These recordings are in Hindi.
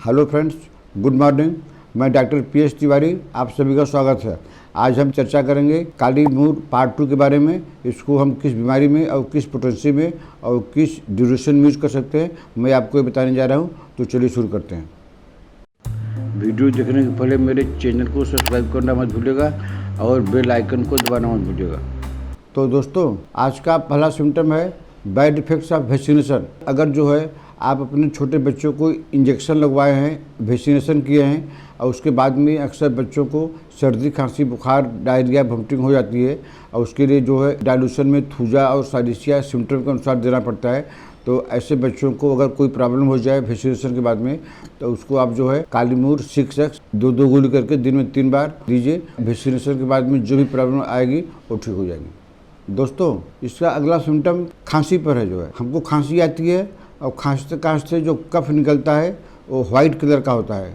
Hello friends, good morning. मैं डॉक्टर पी.एस. तिवारी, आप सभी का स्वागत है। आज हम चर्चा करेंगे काली मूर पार्ट 2 के बारे में। इसको हम किस बीमारी में और किस पोटेंसी में और किस ड्यूरेशन में यूज़ कर सकते हैं, मैं आपको बताने जा रहा हूं। तो चलिए शुरू करते हैं। वीडियो देखने के पहले मेरे चैनल को सब्सक्राइब करना मत भूलिएगा और बेल आइकन को दबाना मत भूलिएगा। तो दोस्तों, आज का पहला सिम्टम है बैड इफेक्ट्स ऑफ वैक्सीनेशन। अगर जो है आप अपने छोटे बच्चों को इंजेक्शन लगवाए हैं, वैक्सीनेशन किए हैं और उसके बाद में अक्सर बच्चों को सर्दी, खांसी, बुखार, डायरिया, वोमिटिंग हो जाती है और उसके लिए जो है डाइल्यूशन में थूजा और साइलेसिया सिम्टम के अनुसार देना पड़ता है। तो ऐसे बच्चों को अगर कोई प्रॉब्लम हो जाए वैक्सीनेशन के बाद में, तो उसको आप जो है काली मूर 6x 2 गोली करके दिन में 3 बार दीजिए। वैक्सीनेशन के बाद में जो भी प्रॉब्लम आएगी वो ठीक हो जाएगी। दोस्तों, इसका अगला सिम्टम खांसी पर है। जो है हमको खांसी आती है और खांसते जो कफ निकलता है वो वाइट कलर का होता है।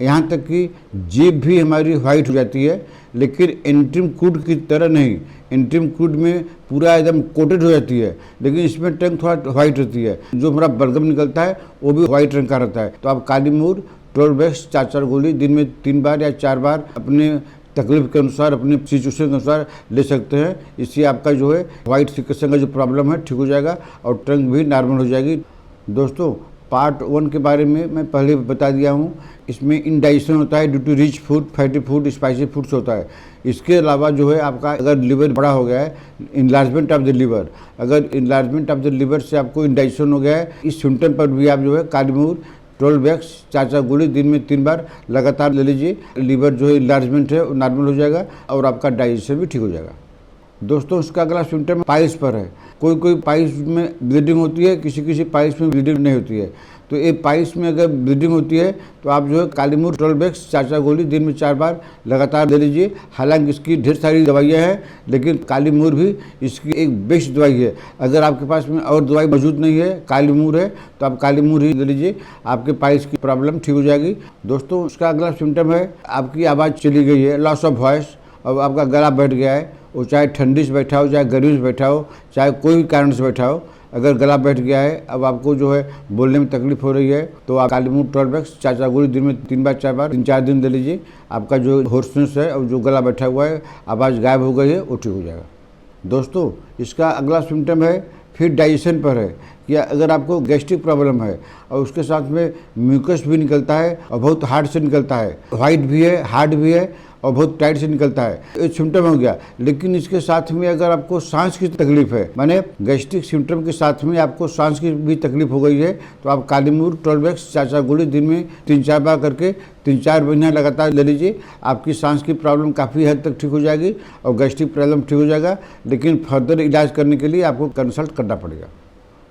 यहाँ तक कि जीभ भी हमारी वाइट हो जाती है, लेकिन एंट्रीम कूड की तरह नहीं। एंट्रीम कूड में पूरा एकदम कोटेड हो जाती है, लेकिन इसमें टंग थोड़ा वाइट रहती है। जो हमारा बलगम निकलता है वो भी वाइट रंग का रहता है। तो आप काली मूर 12x 4 गोली दिन में 3 बार या 4 बार अपने तकलीफ के अनुसार, अपने सिचुएशन के अनुसार ले सकते हैं। इससे आपका जो है वाइट सिक्रेशन का जो प्रॉब्लम है ठीक हो जाएगा और टंग भी नॉर्मल हो जाएगी। दोस्तों, पार्ट 1 के बारे में मैं पहले बता दिया हूँ। इसमें इंडाइजेशन होता है due to rich food, fatty food, spicy foods होता है। इसके अलावा जो है आपका अगर लिवर बड़ा हो गया है, इनलार्जमेंट ऑफ द लिवर, अगर इनलार्जमेंट ऑफ द लिवर से आपको इंडाइजेशन हो गया है, इस सिम्टम पर भी आप जो है काली मूर 12x 4 गोली दिन में 3 बार लगातार ले लीजिए। लिवर जो है इनलार्जमेंट है वो नॉर्मल हो जाएगा और आपका डाइजेशन भी ठीक हो जाएगा। दोस्तों, उसका अगला सिम्टम पाइल्स पर है। कोई पाइल्स में ब्लीडिंग होती है, किसी पाइल्स में ब्लीडिंग नहीं होती है। तो ये पाइल्स में अगर ब्लीडिंग होती है तो आप जो है काली मूर 12x 4 गोली दिन में 4 बार लगातार ले लीजिए। हालांकि इसकी ढेर सारी दवाइयाँ हैं, लेकिन काली मूर भी इसकी एक बेस्ट दवाई है। अगर आपके पास में और दवाई मौजूद नहीं है, काली मूर है, तो आप काली मूर ही ले लीजिए। आपके पाइल्स की प्रॉब्लम ठीक हो जाएगी। दोस्तों, उसका अगला सिम्टम है आपकी आवाज़ चली गई है, लॉस ऑफ वॉइस। अब आपका गला बैठ गया है, वो चाहे ठंडी से बैठा हो, चाहे गर्मी से बैठा हो, चाहे कोई भी कारण से बैठा हो, अगर गला बैठ गया है, अब आपको जो है बोलने में तकलीफ हो रही है, तो आप काली मूर 12x 4 गोली दिन में 3 बार 4 बार 3-4 दिन दे लीजिए। आपका जो होर्सनेस है और जो गला बैठा हुआ है, आवाज़ गायब हो गई है, वो ठीक हो जाएगा। दोस्तों, इसका अगला सिम्टम है फिर डाइजेशन पर है। या अगर आपको गैस्ट्रिक प्रॉब्लम है और उसके साथ में म्यूकस भी निकलता है और बहुत हार्ड से निकलता है, वाइट भी है, हार्ड भी है और बहुत टाइट से निकलता है, ये सिम्टम हो गया। लेकिन इसके साथ में अगर आपको सांस की तकलीफ है, माने गैस्ट्रिक सिम्टम के साथ में आपको सांस की भी तकलीफ हो गई है, तो आप काली मूर 12x 4 गोली दिन में 3-4 बार करके 3-4 महीना लगातार ले लीजिए। आपकी सांस की प्रॉब्लम काफ़ी हद तक ठीक हो जाएगी और गैस्ट्रिक प्रॉब्लम ठीक हो जाएगा। लेकिन फर्दर इलाज करने के लिए आपको कंसल्ट करना पड़ेगा।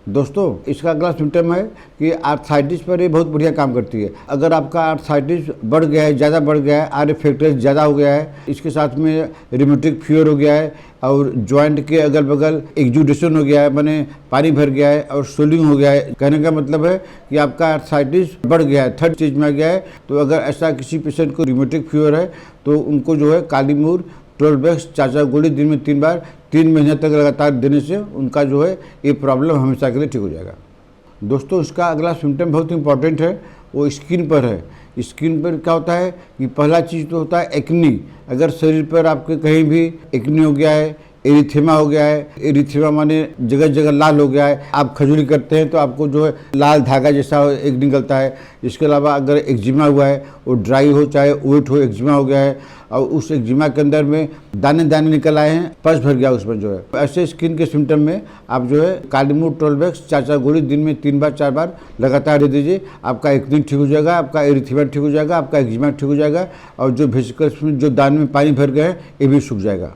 दोस्तों, इसका अगला सिम्टम है कि आर्थराइटिस पर ये बहुत बढ़िया काम करती है। अगर आपका आर्थराइटिस बढ़ गया है, ज़्यादा बढ़ गया है, आर फैक्टर्स ज़्यादा हो गया है, इसके साथ में रिमेटिक फीवर हो गया है और जॉइंट के अगल बगल एक्जुडेशन हो गया है, माने पानी भर गया है और स्वेलिंग हो गया है, कहने का मतलब है कि आपका आर्थराइटिस बढ़ गया है, 3rd स्टेज में आ गया है। तो अगर ऐसा किसी पेशेंट को रिमेटिक फीवर है तो उनको जो है काली मूर 12x 4 गोली दिन में 3 बार 3 महीने तक लगातार देने से उनका जो है ये प्रॉब्लम हमेशा के लिए ठीक हो जाएगा। दोस्तों, इसका अगला सिम्टम बहुत इंपॉर्टेंट है, वो स्किन पर है। स्किन पर क्या होता है कि पहला चीज़ तो होता है एक्नी। अगर शरीर पर आपके कहीं भी एक्नी हो गया है, एरिथेमा हो गया है, एरिथेमा माने जगह जगह लाल हो गया है, आप खजूरी करते हैं तो आपको जो है लाल धागा जैसा एक निकलता है। इसके अलावा अगर एक्जिमा हुआ है, वो ड्राई हो चाहे वेट हो, एक्जिमा हो गया है और उस एक्जिमा के अंदर में दाने दाने निकल आए हैं, पस भर गया उसमें जो है, ऐसे स्किन के सिम्टम में आप जो है काली मूर 12x 4 गोली दिन में 3 बार 4 बार लगातार दे दीजिए। आपका एक्नी ठीक हो जाएगा, आपका एरिथेमा ठीक हो जाएगा, आपका एक्जिमा ठीक हो जाएगा और जो वेसिकल्स में जो दाने में पानी भर गए हैं ये भी सूख जाएगा।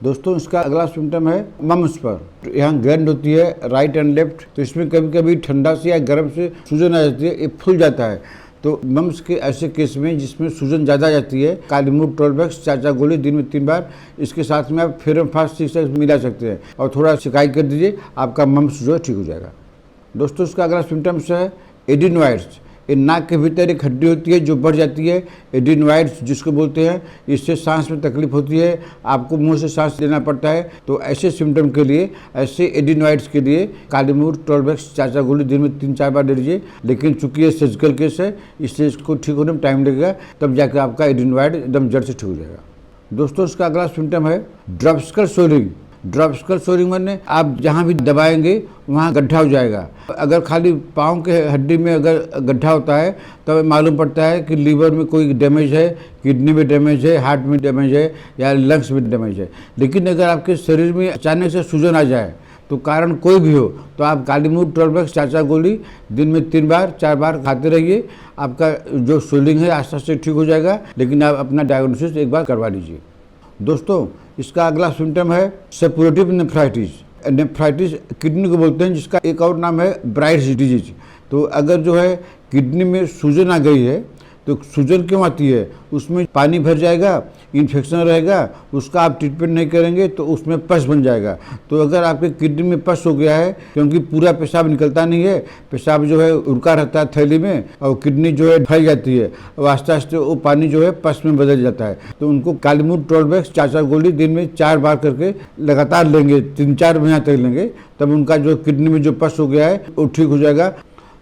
दोस्तों, इसका अगला सिम्टम है मम्स पर। यहाँ ग्लैंड होती है राइट एंड लेफ्ट, तो इसमें कभी कभी ठंडा से या गर्म से सूजन आ जाती है, ये फूल जाता है। तो मम्स के ऐसे केस में जिसमें सूजन ज़्यादा जाती है, काली मूर 12x 4 गोली दिन में 3 बार, इसके साथ में आप फेरम फास्ट 6x मिला सकते हैं और थोड़ा सिकाई कर दीजिए, आपका मम्स जो है ठीक हो जाएगा। दोस्तों, इसका अगला सिम्टम्स है एडिनोइड्स। ये नाक के भीतर एक हड्डी होती है जो बढ़ जाती है, एडिनोइड्स जिसको बोलते हैं। इससे सांस में तकलीफ होती है, आपको मुंह से सांस लेना पड़ता है। तो ऐसे सिम्टम के लिए, ऐसे एडिनोइड्स के लिए कालीमूर 12x 4 गोली दिन में 3-4 बार ले लीजिए। लेकिन चूंकि ये सर्जिकल केस है, इसलिए इसको ठीक होने में टाइम लगेगा, तब जाकर आपका एडिनोइड एकदम जड़ से ठीक हो जाएगा। दोस्तों, इसका अगला सिम्टम है ड्रॉप्सिकल सोरिंग। ड्रॉप्सिकल सोरिंग माने आप जहाँ भी दबाएंगे वहाँ गड्ढा हो जाएगा। अगर खाली पाँव के हड्डी में अगर गड्ढा होता है तब तो मालूम पड़ता है कि लीवर में कोई डैमेज है, किडनी में डैमेज है, हार्ट में डैमेज है या लंग्स में डैमेज है। लेकिन अगर आपके शरीर में अचानक से सूजन आ जाए, तो कारण कोई भी हो, तो आप कालीमूर 12x 4 गोली दिन में 3-4 बार खाते रहिए। आपका जो स्वेलिंग है आस्ते आस्ते ठीक हो जाएगा। लेकिन आप अपना डायग्नोसिस एक बार करवा लीजिए। दोस्तों, इसका अगला सिम्टम है सेपोरेटिव नेफ्राइटिस। नेफ्राइटिस किडनी को बोलते हैं, जिसका एक और नाम है ब्राइट्स डिजीज। तो अगर जो है किडनी में सूजन आ गई है, तो सूजन क्यों आती है? उसमें पानी भर जाएगा, इन्फेक्शन रहेगा, उसका आप ट्रीटमेंट नहीं करेंगे तो उसमें पस बन जाएगा। तो अगर आपके किडनी में पस हो गया है, क्योंकि पूरा पेशाब निकलता नहीं है, पेशाब जो है रुका रहता है थैली में, और किडनी जो है फैल जाती है, और आस्ते आस्ते वो पानी जो है पस में बदल जाता है। तो उनको कालीमूर 12x 4 गोली दिन में 4 बार करके लगातार लेंगे, 3-4 महीना तक लेंगे, तब उनका जो किडनी में जो पस हो गया है वो ठीक हो जाएगा।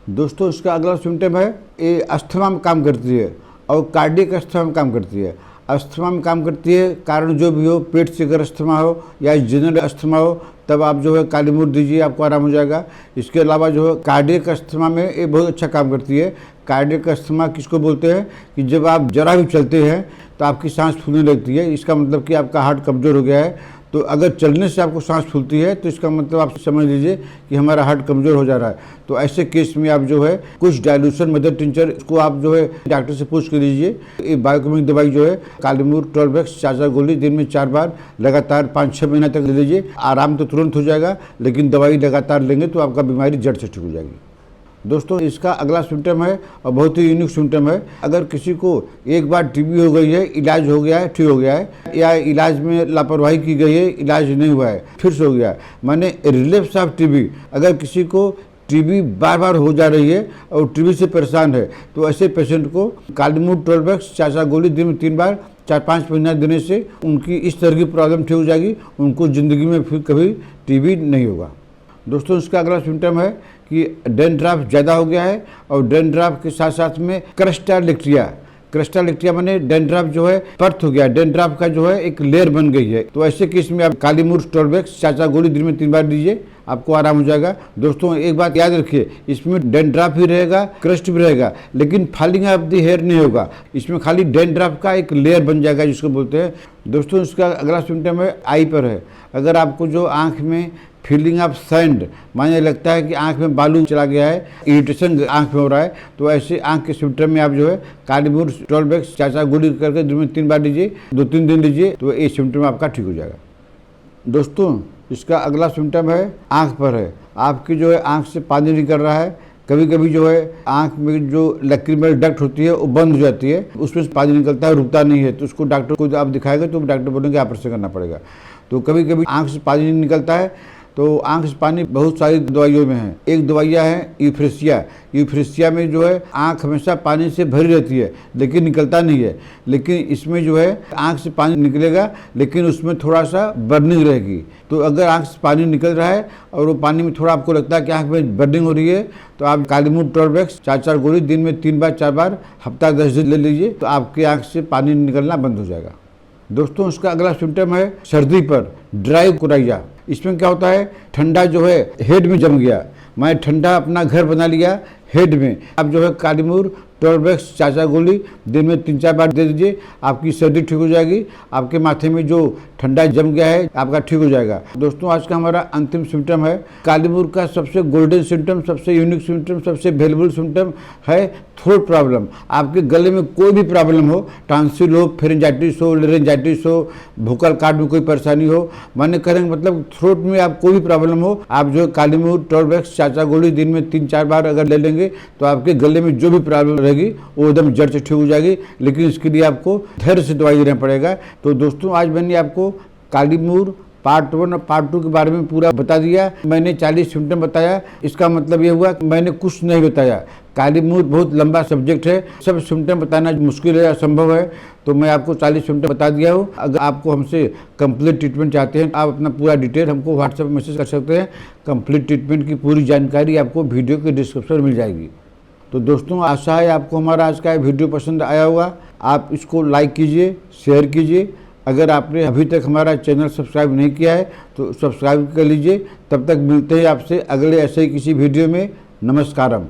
दोस्तों, इसका अगला सिम्टम है ये अस्थमा में काम करती है और कार्डियक अस्थमा में काम करती है। अस्थमा में काम करती है, कारण जो भी हो, पेट से अगर अस्थमा हो या जनरल अस्थमा हो, तब आप जो है कालीमूर दीजिए, आपको आराम हो जाएगा। इसके अलावा जो है कार्डियक अस्थमा में ये बहुत अच्छा काम करती है। कार्डियक अस्थमा किसको बोलते हैं कि जब आप जरा भी चलते हैं तो आपकी सांस फूलने लगती है। इसका मतलब कि आपका हार्ट कमज़ोर हो गया है। तो अगर चलने से आपको सांस फूलती है तो इसका मतलब आप समझ लीजिए कि हमारा हार्ट कमज़ोर हो जा रहा है। तो ऐसे केस में आप जो है कुछ डाइल्यूशन मदर टिंचर, इसको आप जो है डॉक्टर से पूछ कर लीजिए। ये बायोकेमिक दवाई जो है कालीमूर 12x 4 गोली दिन में 4 बार लगातार 5-6 महीना तक ले लीजिए। आराम तो तुरंत हो जाएगा, लेकिन दवाई लगातार लेंगे तो आपका बीमारी जड़ से ठीक हो जाएगी। दोस्तों, इसका अगला सिम्टम है और बहुत ही यूनिक सिम्टम है। अगर किसी को एक बार टीबी हो गई है, इलाज हो गया है, ठीक हो गया है, या इलाज में लापरवाही की गई है, इलाज नहीं हुआ है, फिर से हो गया है, माने रिलेप्स ऑफ टीबी। अगर किसी को टीबी बार बार हो जा रही है और टीबी से परेशान है, तो ऐसे पेशेंट को कालीमूर 12x 4 गोली दिन में 3 बार 4-5 महीना देने से उनकी इस तरह की प्रॉब्लम ठीक हो जाएगी। उनको ज़िंदगी में फिर कभी टीबी नहीं होगा। दोस्तों, इसका अगला सिम्टम है कि डैंड्रफ ज़्यादा हो गया है और डैंड्रफ के साथ साथ में क्रेस्टालेक्टिया। क्रेस्टालेक्टिया माने डैंड्रफ जो है पर्थ हो गया, डैंड्रफ का जो है एक लेयर बन गई है। तो ऐसे केस में आप कालीमूर 12x 4 गोली दिन में 3 बार दीजिए, आपको आराम हो जाएगा। दोस्तों, एक बात याद रखिए, इसमें डैंड्रफ भी रहेगा, क्रस्ट भी रहेगा, लेकिन फॉलिंग ऑफ द हेयर नहीं होगा। इसमें खाली डैंड्रफ का एक लेयर बन जाएगा, जिसको बोलते हैं। दोस्तों, इसका अगला सिम्टम है आई पर है। अगर आपको जो आँख में फीलिंग ऑफ सैंड, माने लगता है कि आंख में बालू चला गया है, इरिटेशन आंख में हो रहा है, तो ऐसे आंख के सिम्टम में आप जो है कालीमूर 12x 4 गोली करके दिन में 3 बार लीजिए, 2-3 दिन लीजिए, तो ये सिम्टम आपका ठीक हो जाएगा। दोस्तों, इसका अगला सिम्टम है आंख पर है। आपकी जो है आंख से पानी निकल रहा है, कभी कभी जो है आंख में जो लैक्रिमल डक्ट होती है वो बंद हो जाती है, उसमें से पानी निकलता है, रुकता नहीं है। तो उसको डॉक्टर को आप दिखाएगा तो डॉक्टर बोलेंगे ऑपरेशन करना पड़ेगा। तो कभी कभी आंख से पानी नहीं निकलता है, तो आंख से पानी बहुत सारी दवाइयों में है। एक दवाइयाँ है यूफ्रेसिया। यूफ्रेसिया में जो है आंख हमेशा पानी से भरी रहती है, लेकिन निकलता नहीं है। लेकिन इसमें जो है आंख से पानी निकलेगा, लेकिन उसमें थोड़ा सा बर्निंग रहेगी। तो अगर आंख से पानी निकल रहा है और वो पानी में थोड़ा आपको लगता है कि आंख में बर्निंग हो रही है, तो आप कालीमूर 12x 4 गोली दिन में 3-4 बार हफ्ता 10 दिन ले लीजिए, तो आपकी आंख से पानी निकलना बंद हो जाएगा। दोस्तों, उसका अगला सिम्टम है सर्दी पर, ड्राई कोराइया। इसमें क्या होता है, ठंडा जो है हेड में जम गया, मैं ठंडा अपना घर बना लिया हेड में। आप जो है कालीमूर 12x 4 गोली दिन में 3-4 बार दे दीजिए, आपकी सर्दी ठीक हो जाएगी। आपके माथे में जो ठंडा जम गया है आपका ठीक हो जाएगा। दोस्तों, आज का हमारा अंतिम सिम्टम है कालीमूर का सबसे गोल्डन सिम्टम, सबसे यूनिक सिम्टम, सबसे वैल्यूबल सिम्टम है थ्रोट प्रॉब्लम। आपके गले में कोई भी प्रॉब्लम हो, टॉन्सिल हो, फेरेंजाइटिस हो, लेरेंजाइटिस हो, वोकल कॉर्ड में कोई परेशानी हो, माने करेंगे मतलब थ्रोट में आप कोई भी प्रॉब्लम हो, आप जो कालीमूर 12x 4 गोली दिन में 3-4 बार अगर ले लेंगे तो आपके गले में जो भी प्रॉब्लम रहेगी वो एकदम जड़ से ठीक हो जाएगी। लेकिन इसके लिए आपको धैर्य से दवाई देना पड़ेगा। तो दोस्तों, आज मैंने आपको कालीमूर पार्ट 1 और पार्ट 2 के बारे में पूरा बता दिया। मैंने 40 सिम्टम बताया, इसका मतलब ये हुआ कि मैंने कुछ नहीं बताया, काली मूर बहुत लंबा सब्जेक्ट है, सब सिम्टम बताना मुश्किल है, असंभव है। तो मैं आपको 40 सिम्टम बता दिया हूँ। अगर आपको हमसे कंप्लीट ट्रीटमेंट चाहते हैं, आप अपना पूरा डिटेल हमको व्हाट्सएप में मैसेज कर सकते हैं। कंप्लीट ट्रीटमेंट की पूरी जानकारी आपको वीडियो के डिस्क्रिप्शन में मिल जाएगी। तो दोस्तों, आशा है आपको हमारा आज का वीडियो पसंद आया होगा। आप इसको लाइक कीजिए, शेयर कीजिए। अगर आपने अभी तक हमारा चैनल सब्सक्राइब नहीं किया है तो सब्सक्राइब कर लीजिए। तब तक मिलते हैं आपसे अगले ऐसे ही किसी वीडियो में। नमस्कारम।